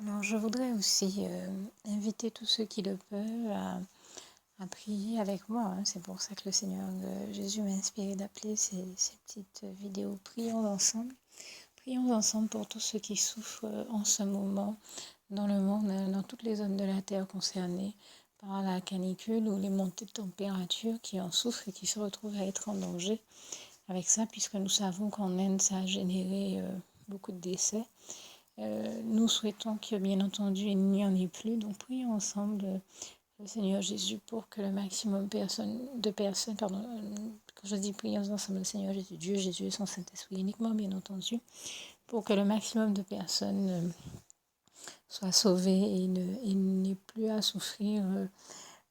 Alors, je voudrais aussi inviter tous ceux qui le peuvent à prier avec moi, hein. C'est pour ça que le Seigneur Jésus m'a inspiré d'appeler ces petites vidéos Prions ensemble. Prions ensemble pour tous ceux qui souffrent en ce moment dans le monde, dans toutes les zones de la terre concernées par la canicule ou les montées de température, qui en souffrent et qui se retrouvent à être en danger avec ça, puisque nous savons qu'en Inde, ça a généré beaucoup de décès. Nous souhaitons que, bien entendu, il n'y en ait plus. Donc, prions ensemble le Seigneur Jésus pour que le maximum de personnes, quand je dis prions ensemble le Seigneur Jésus, Dieu, Jésus et son Saint-Esprit uniquement, bien entendu, pour que le maximum de personnes soient sauvées et n'aient plus à souffrir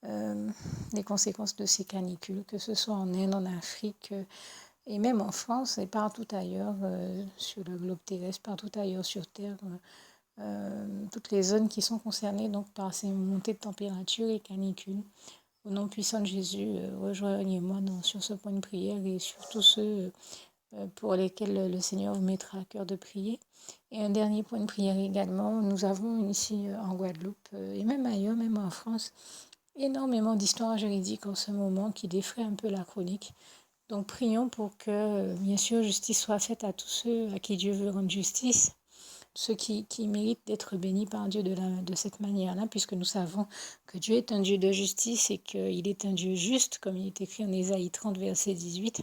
les conséquences de ces canicules, que ce soit en Inde, en Afrique, et même en France et partout ailleurs sur le globe terrestre, partout ailleurs sur Terre, toutes les zones qui sont concernées donc par ces montées de température et canicules. Au nom puissant de Jésus, rejoignez-moi sur ce point de prière et sur tous ceux pour lesquels le Seigneur vous mettra à cœur de prier. Et un dernier point de prière également, nous avons ici en Guadeloupe et même ailleurs, même en France, énormément d'histoires juridiques en ce moment qui défraient un peu la chronique. Donc prions pour que, bien sûr, justice soit faite à tous ceux à qui Dieu veut rendre justice, ceux qui méritent d'être bénis par Dieu de cette manière-là, puisque nous savons que Dieu est un Dieu de justice et qu'il est un Dieu juste, comme il est écrit en Ésaïe 30, verset 18,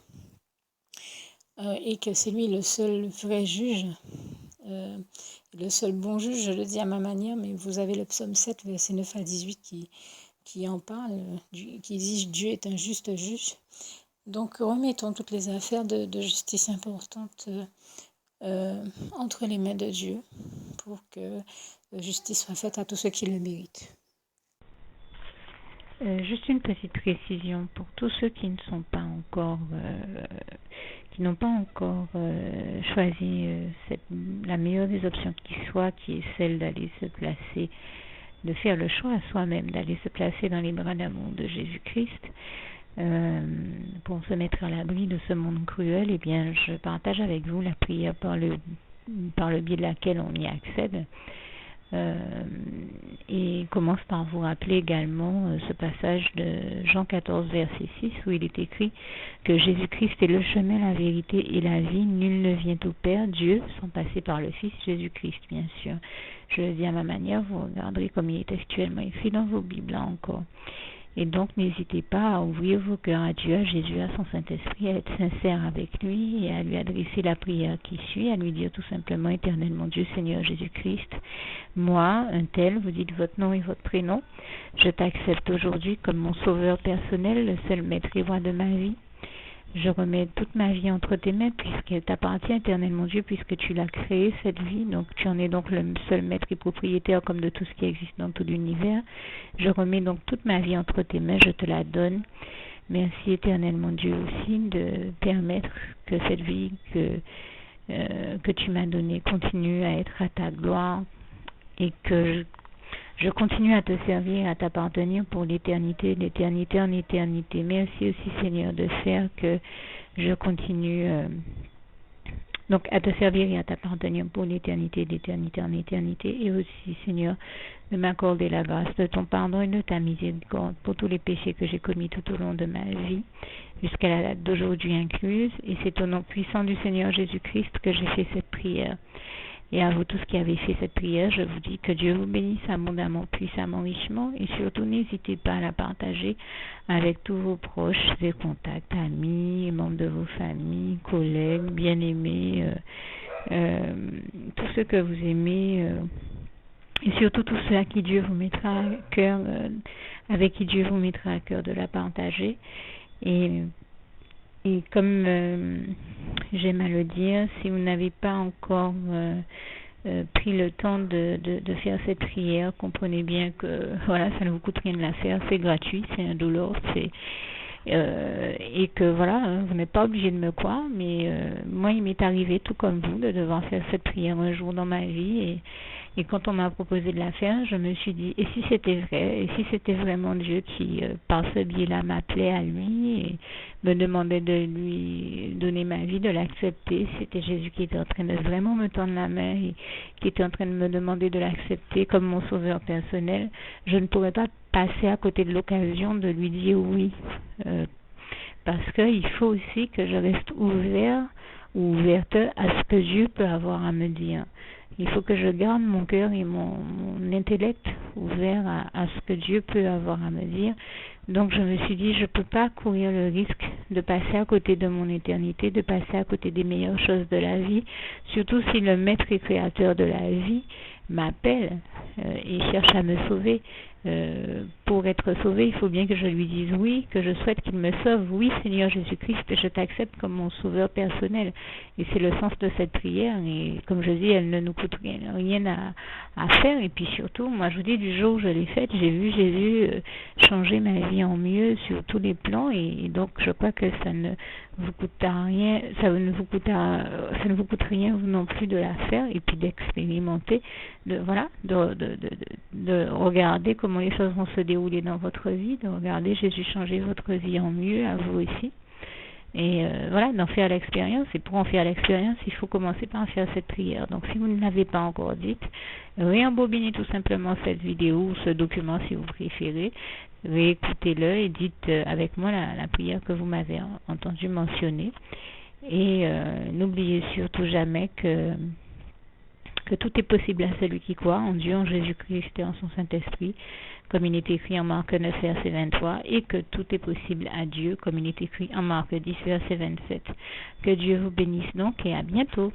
et que c'est lui le seul vrai juge, le seul bon juge, je le dis à ma manière, mais vous avez le psaume 7, verset 9 à 18 qui en parle, qui dit « Dieu est un juste juge ». Donc, remettons toutes les affaires de justice importantes entre les mains de Dieu pour que justice soit faite à tous ceux qui le méritent. Juste une petite précision pour tous ceux qui ne sont pas encore, qui n'ont pas encore choisi la meilleure des options qui soit, qui est celle d'aller se placer, de faire le choix à soi-même, d'aller se placer dans les bras d'amour de Jésus-Christ. Pour se mettre à l'abri de ce monde cruel, eh bien, je partage avec vous la prière par le biais de laquelle on y accède. Et commence par vous rappeler également ce passage de Jean 14, verset 6, où il est écrit que Jésus-Christ est le chemin, la vérité et la vie. Nul ne vient au Père, Dieu, sans passer par le Fils Jésus-Christ, bien sûr. Je le dis à ma manière, vous regarderez comme il est actuellement écrit dans vos Bibles là encore. Et donc, n'hésitez pas à ouvrir vos cœurs à Dieu, à Jésus, à son Saint-Esprit, à être sincère avec lui et à lui adresser la prière qui suit, à lui dire tout simplement, éternellement Dieu, Seigneur Jésus-Christ, moi, un tel, vous dites votre nom et votre prénom, je t'accepte aujourd'hui comme mon sauveur personnel, le seul maître et roi de ma vie. Je remets toute ma vie entre tes mains puisqu'elle t'appartient éternellement Dieu, puisque tu l'as créée cette vie, donc tu en es donc le seul maître et propriétaire comme de tout ce qui existe dans tout l'univers. Je remets donc toute ma vie entre tes mains, je te la donne. Merci éternellement Dieu aussi de permettre que cette vie que tu m'as donnée continue à être à ta gloire et que je continue à te servir, à t'appartenir pour l'éternité, d'éternité en éternité. Merci aussi Seigneur de faire que je continue donc à te servir et à t'appartenir pour l'éternité, d'éternité en éternité. Et aussi Seigneur de m'accorder la grâce de ton pardon et de ta miséricorde pour tous les péchés que j'ai commis tout au long de ma vie, jusqu'à la date d'aujourd'hui incluse. Et c'est au nom puissant du Seigneur Jésus-Christ que j'ai fait cette prière. Et à vous tous qui avez fait cette prière, je vous dis que Dieu vous bénisse abondamment, puissamment, richement, et surtout n'hésitez pas à la partager avec tous vos proches et contacts, amis, membres de vos familles, collègues, bien-aimés, tous ceux que vous aimez, et surtout tous ceux à qui Dieu vous mettra à cœur, avec qui Dieu vous mettra à cœur de la partager. Et comme j'aime à le dire, si vous n'avez pas encore pris le temps de faire cette prière, comprenez bien que voilà, ça ne vous coûte rien de la faire, c'est gratuit, c'est indolore, et que voilà, vous n'êtes pas obligé de me croire, mais moi il m'est arrivé tout comme vous de devoir faire cette prière un jour dans ma vie, Et quand on m'a proposé de la faire, je me suis dit, et si c'était vrai, et si c'était vraiment Dieu qui, par ce biais-là, m'appelait à lui et me demandait de lui donner ma vie, de l'accepter, c'était Jésus qui était en train de vraiment me tendre la main et qui était en train de me demander de l'accepter comme mon sauveur personnel, je ne pourrais pas passer à côté de l'occasion de lui dire oui. Parce qu'il faut aussi que je reste ouvert ou ouverte à ce que Dieu peut avoir à me dire. Il faut que je garde mon cœur et mon intellect ouvert à ce que Dieu peut avoir à me dire. Donc je me suis dit, je ne peux pas courir le risque de passer à côté de mon éternité, de passer à côté des meilleures choses de la vie, surtout si le maître et créateur de la vie m'appelle et cherche à me sauver. Pour être sauvé, il faut bien que je lui dise oui, que je souhaite qu'il me sauve. Oui, Seigneur Jésus-Christ, je t'accepte comme mon sauveur personnel. Et c'est le sens de cette prière. Et comme je dis, elle ne nous coûte rien à faire. Et puis surtout, moi je vous dis, du jour où je l'ai faite, j'ai vu Jésus changer ma vie en mieux sur tous les plans. Et donc je crois que ça ne vous coûte rien, ça ne vous coûte rien vous non plus de la faire et puis d'expérimenter, de regarder comment les choses vont se dérouler dans votre vie, de regarder Jésus changer votre vie en mieux, à vous aussi. Et d'en faire l'expérience. Et pour en faire l'expérience, il faut commencer par faire cette prière. Donc si vous ne l'avez pas encore dite, réembobinez tout simplement cette vidéo ou ce document si vous préférez, réécoutez-le et dites avec moi la prière que vous m'avez entendu mentionner. Et n'oubliez surtout jamais que tout est possible à celui qui croit en Dieu, en Jésus-Christ et en son Saint-Esprit, comme il est écrit en Marc 9, verset 23, et que tout est possible à Dieu, comme il est écrit en Marc 10, verset 27. Que Dieu vous bénisse donc et à bientôt.